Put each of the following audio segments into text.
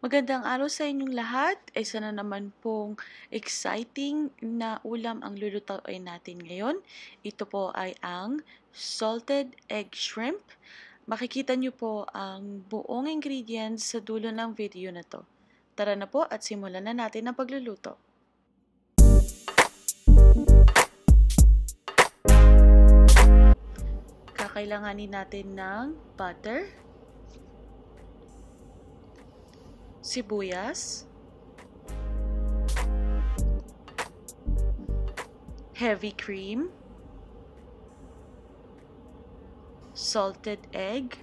Magandang araw sa inyong lahat. Isa na naman pong exciting na ulam ang lulutuin natin ngayon. Ito po ay ang salted egg shrimp. Makikita niyo po ang buong ingredients sa dulo ng video na to. Tara na po at simulan na natin ang pagluluto. Kakailanganin natin ng butter, sibuyas, heavy cream, salted egg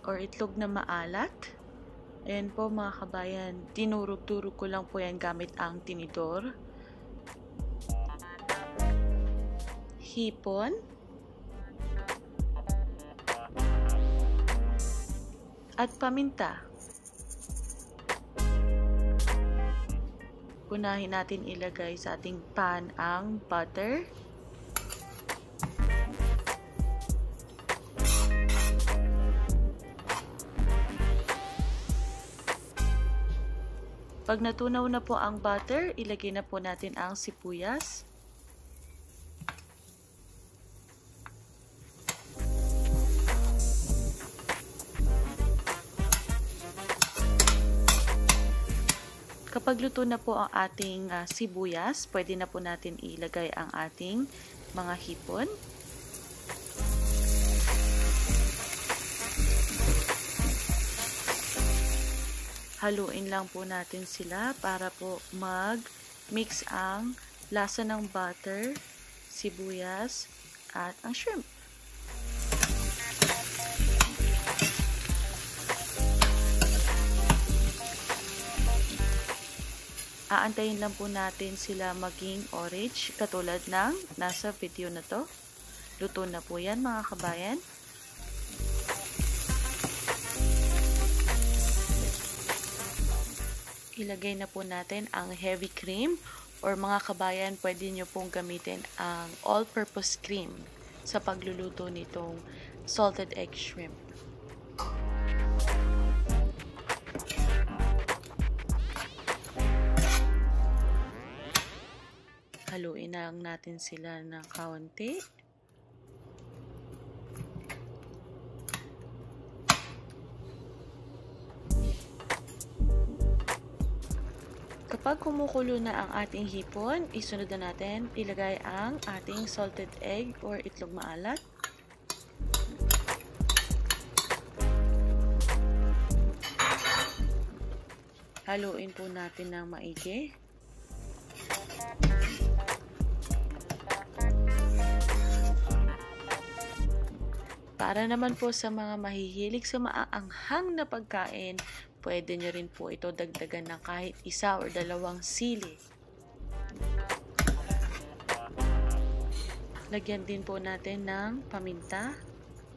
or itlog na maalat. Ayan po mga kabayan, tinurog-turog ko lang po yan gamit ang tinidor. Hipon, at paminta. Unahin natin ilagay sa ating pan ang butter. Pag natunaw na po ang butter, ilagay na po natin ang sibuyas. Kapag luto na po ang ating sibuyas, pwede na po natin ilagay ang ating mga hipon. Haluin lang po natin sila para po mag-mix ang lasa ng butter, sibuyas, at ang shrimp. Aantayin lang po natin sila maging orange katulad ng nasa video na to. Luto na po yan mga kabayan. Ilagay na po natin ang heavy cream or mga kabayan, pwede nyo pong gamitin ang all-purpose cream sa pagluluto nitong salted egg shrimp. Haluin lang natin sila ng kaunti. Kapag kumukulo na ang ating hipon, isunod na natin ilagay ang ating salted egg or itlog maalat. Haluin po natin ng maigi. Para naman po sa mga mahihilig sa maaanghang na pagkain, pwede nyo rin po ito dagdagan ng kahit isa o dalawang sili. Lagyan din po natin ng paminta,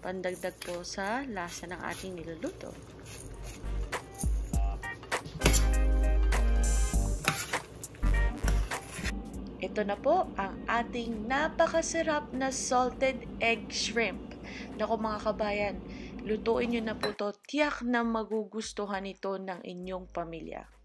pandagdag po sa lasa ng ating niluluto. Ito na po ang ating napakasarap na salted egg shrimp. Naku mga kabayan, lutuin nyo na po to, tiyak na magugustuhan ito ng inyong pamilya.